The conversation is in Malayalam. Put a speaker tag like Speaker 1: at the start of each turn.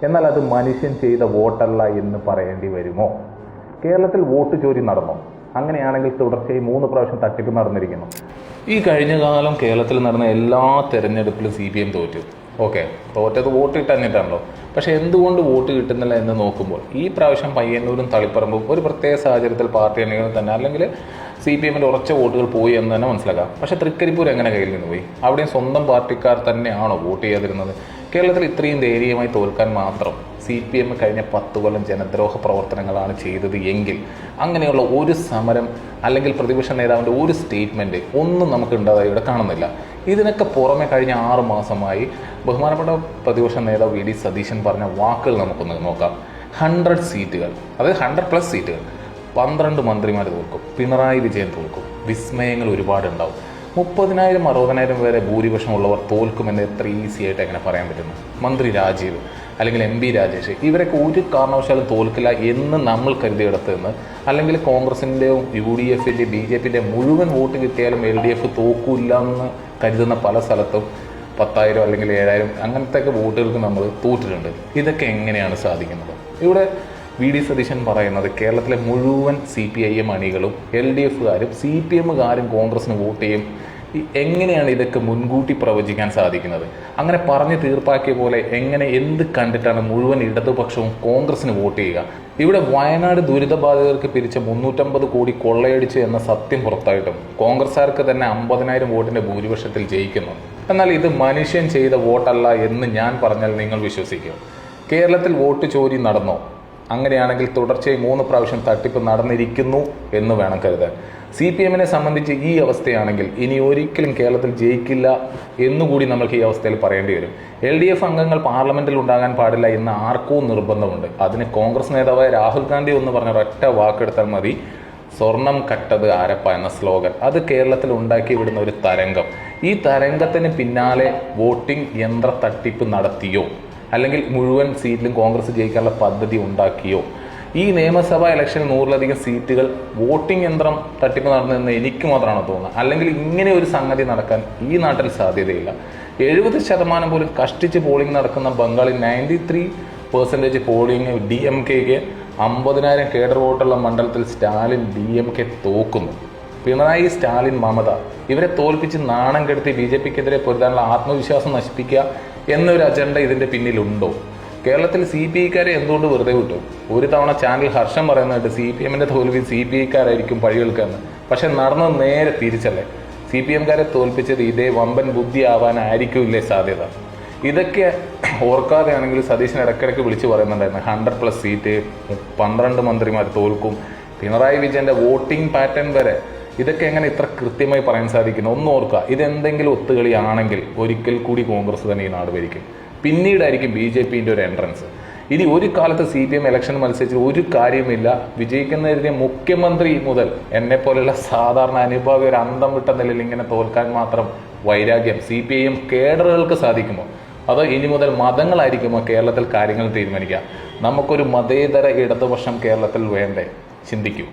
Speaker 1: എന്നാൽ അത് മനുഷ്യൻ ചെയ്ത വോട്ടല്ല എന്ന് പറയേണ്ടി വരുമോ? കേരളത്തിൽ വോട്ട് ചോരി നടന്നോ? അങ്ങനെയാണെങ്കിൽ തുടർച്ചയായി 3 പ്രാവശ്യം തട്ടിപ്പ് നടന്നിരിക്കുന്നു. ഈ കഴിഞ്ഞ കാലം കേരളത്തിൽ നടന്ന എല്ലാ തെരഞ്ഞെടുപ്പിലും CPM തോറ്റു. ഓക്കെ, തോറ്റത് വോട്ട് കിട്ടാഞ്ഞിട്ടാണല്ലോ. പക്ഷെ എന്തുകൊണ്ട് വോട്ട് കിട്ടുന്നില്ല എന്ന് നോക്കുമ്പോൾ ഈ പ്രാവശ്യം പയ്യന്നൂരും തളിപ്പറമ്പും ഒരു പ്രത്യേക സാഹചര്യത്തിൽ പാർട്ടി അണികൾ തന്നെ അല്ലെങ്കിൽ CPMന്റെ ഉറച്ച വോട്ടുകൾ പോയി എന്ന് തന്നെ മനസ്സിലാക്കാം. പക്ഷെ തൃക്കരിപ്പൂർ എങ്ങനെ കയ്യിൽ നിന്ന് പോയി? അവിടെയും സ്വന്തം പാർട്ടിക്കാർ തന്നെയാണോ വോട്ട് ചെയ്യാതിരുന്നത്? കേരളത്തിൽ ഇത്രയും ധൈര്യമായി തോൽക്കാൻ മാത്രം CPM കഴിഞ്ഞ 10 കൊല്ലം ജനദ്രോഹ പ്രവർത്തനങ്ങളാണ് ചെയ്തത് എങ്കിൽ അങ്ങനെയുള്ള ഒരു സമരം അല്ലെങ്കിൽ പ്രതിപക്ഷ നേതാവിൻ്റെ ഒരു സ്റ്റേറ്റ്മെൻറ്റ് ഒന്നും നമുക്ക് ഉണ്ടായതായി ഇവിടെ കാണുന്നില്ല. ഇതിനൊക്കെ പുറമെ കഴിഞ്ഞ 6 മാസമായി ബഹുമാനപ്പെട്ട പ്രതിപക്ഷ നേതാവ് VD സതീശൻ പറഞ്ഞ വാക്കുകൾ നമുക്കൊന്ന് നോക്കാം. 100 സീറ്റുകൾ, അതായത് 100+ സീറ്റുകൾ, 12 മന്ത്രിമാർ തോൽക്കും, പിണറായി വിജയൻ തോൽക്കും, വിസ്മയങ്ങൾ ഒരുപാടുണ്ടാവും, 30,000 60,000 വരെ ഭൂരിപക്ഷമുള്ളവർ തോൽക്കുമെന്ന് എത്ര ഈസി ആയിട്ട് എങ്ങനെ പറയാൻ പറ്റുന്നു? മന്ത്രി രാജീവ് അല്ലെങ്കിൽ MP രാജേഷ് ഇവരൊക്കെ ഒരു കാരണവശാലും തോൽക്കില്ല എന്ന് നമ്മൾ കരുതിയെടുത്ത് നിന്ന്, അല്ലെങ്കിൽ കോൺഗ്രസിൻ്റെയും UDFൻ്റെയും BJPൻ്റെ മുഴുവൻ വോട്ട് കിട്ടിയാലും LDF തോക്കില്ല എന്ന് കരുതുന്ന പല സ്ഥലത്തും 10,000 അല്ലെങ്കിൽ 7,000 അങ്ങനത്തെയൊക്കെ വോട്ടുകൾക്ക് നമ്മൾ തോറ്റിട്ടുണ്ട്. ഇതൊക്കെ എങ്ങനെയാണ് സാധിക്കുന്നത്? ഇവിടെ VD സതീശൻ പറയുന്നത് കേരളത്തിലെ മുഴുവൻ CPIM അണികളും LDFകാരും CPMകാരും കോൺഗ്രസിന് വോട്ട് ചെയ്യും. എങ്ങനെയാണ് ഇതൊക്കെ മുൻകൂട്ടി പ്രവചിക്കാൻ സാധിക്കുന്നത്? അങ്ങനെ പറഞ്ഞ് തീർപ്പാക്കിയ പോലെ എന്ത് കണ്ടിട്ടാണ് മുഴുവൻ ഇടതുപക്ഷവും കോൺഗ്രസിന് വോട്ട് ചെയ്യുക? ഇവിടെ വയനാട് ദുരിതബാധിതർക്ക് പിരിച്ച 350 കോടി കൊള്ളയടിച്ചു എന്ന സത്യം പുറത്തായിട്ടും കോൺഗ്രസ്സുകാർക്ക് തന്നെ 50,000 വോട്ടിന്റെ ഭൂരിപക്ഷത്തിൽ ജയിക്കുന്നു. എന്നാൽ ഇത് മനുഷ്യൻ ചെയ്ത വോട്ടല്ല എന്ന് ഞാൻ പറഞ്ഞാൽ നിങ്ങൾ വിശ്വസിക്കും? കേരളത്തിൽ വോട്ട് ചോരി നടന്നോ? അങ്ങനെയാണെങ്കിൽ തുടർച്ചയായി 3 പ്രാവശ്യം തട്ടിപ്പ് നടന്നിരിക്കുന്നു എന്ന് വേണം കരുതാൻ. CPMനെ സംബന്ധിച്ച് ഈ അവസ്ഥയാണെങ്കിൽ ഇനി ഒരിക്കലും കേരളത്തിൽ ജയിക്കില്ല എന്നുകൂടി നമ്മൾക്ക് ഈ അവസ്ഥയിൽ പറയേണ്ടി വരും. LDF അംഗങ്ങൾ പാർലമെന്റിൽ ഉണ്ടാകാൻ പാടില്ല എന്ന് ആർക്കോ നിർബന്ധമുണ്ട്. അതിന് കോൺഗ്രസ് നേതാവായ രാഹുൽ ഗാന്ധി എന്ന് പറഞ്ഞ ഒരൊറ്റ വാക്കെടുത്താൽ മതി. സ്വർണം കട്ടത് ആരപ്പ എന്ന സ്ലോഗൻ അത് കേരളത്തിൽ ഉണ്ടാക്കി വിടുന്ന ഒരു തരംഗം. ഈ തരംഗത്തിന് പിന്നാലെ വോട്ടിംഗ് യന്ത്ര തട്ടിപ്പ് നടത്തിയോ അല്ലെങ്കിൽ മുഴുവൻ സീറ്റിലും കോൺഗ്രസ് ജയിക്കാനുള്ള പദ്ധതി ഉണ്ടാക്കിയോ? ഈ നിയമസഭാ ഇലക്ഷനിൽ 100ലധികം സീറ്റുകൾ വോട്ടിംഗ് യന്ത്രം തട്ടിപ്പ് നടന്നതെന്ന് എനിക്ക് മാത്രമാണ് തോന്നുന്നത്. അല്ലെങ്കിൽ ഇങ്ങനെ ഒരു സംഗതി നടക്കാൻ ഈ നാട്ടിൽ സാധ്യതയില്ല. 70% പോലും കഷ്ടിച്ച് പോളിംഗ് നടക്കുന്ന ബംഗാളിൽ 93% പോളിംഗ് DMKക്ക് 50,000 കേഡർ വോട്ടുള്ള മണ്ഡലത്തിൽ സ്റ്റാലിൻ DMK തോക്കുന്നു. പിണറായി, സ്റ്റാലിൻ, മമത ഇവരെ തോൽപ്പിച്ച് നാണം കെടുത്തി BJPക്കെതിരെ പൊരുതാനുള്ള ആത്മവിശ്വാസം നശിപ്പിക്കുക എന്നൊരു അജണ്ട ഇതിന്റെ പിന്നിലുണ്ടോ? കേരളത്തിൽ CPIക്കാരെ എന്തുകൊണ്ട് വെറുതെ വിട്ടു? ഒരു തവണ ചാനൽ ഹർഷം പറയുന്നുണ്ട് CPMന്റെ തോൽവി CPIക്കാരായിരിക്കും പഴികൾക്കെന്ന്. പക്ഷെ നടന്നത് നേരെ തിരിച്ചല്ലേ. CPMകാരെ തോൽപ്പിച്ചത് ഇതേ വമ്പൻ ബുദ്ധി ആവാനായിരിക്കില്ലേ സാധ്യത? ഇതൊക്കെ ഓർക്കാതെയാണെങ്കിൽ സതീശൻ ഇടയ്ക്കിടയ്ക്ക് വിളിച്ചു പറയുന്നുണ്ടായിരുന്നു 100+ സീറ്റ്, 12 മന്ത്രിമാർ തോൽക്കും, പിണറായി വിജയന്റെ വോട്ടിംഗ് പാറ്റേൺ വരെ. ഇതൊക്കെ എങ്ങനെ ഇത്ര കൃത്യമായി പറയാൻ സാധിക്കുന്നു? ഒന്ന് ഓർക്കുക, ഇതെന്തെങ്കിലും ഒത്തുകളിയാണെങ്കിൽ ഒരിക്കൽ കൂടി കോൺഗ്രസ് തന്നെ ഈ നാട് ഭരിക്കും. പിന്നീടായിരിക്കും BJPന്റെ ഒരു എൻട്രൻസ്. ഇനി ഒരു കാലത്ത് CPM ഇലക്ഷൻ മത്സരിച്ച് ഒരു കാര്യമില്ല, വിജയിക്കുന്നതിന് മുഖ്യമന്ത്രി മുതൽ എന്നെ പോലെയുള്ള സാധാരണ അനുഭാവി ഒരു അന്തം വിട്ട നിലയിൽ ഇങ്ങനെ തോൽക്കാൻ മാത്രം വൈരാഗ്യം CPIM കേഡറുകൾക്ക് സാധിക്കുമോ? അതോ ഇനി മുതൽ മതങ്ങളായിരിക്കുമോ കേരളത്തിൽ കാര്യങ്ങൾ തീരുമാനിക്കുക? നമുക്കൊരു മതേതര ഇടതുപക്ഷം കേരളത്തിൽ വേണ്ടേ? ചിന്തിക്കൂ.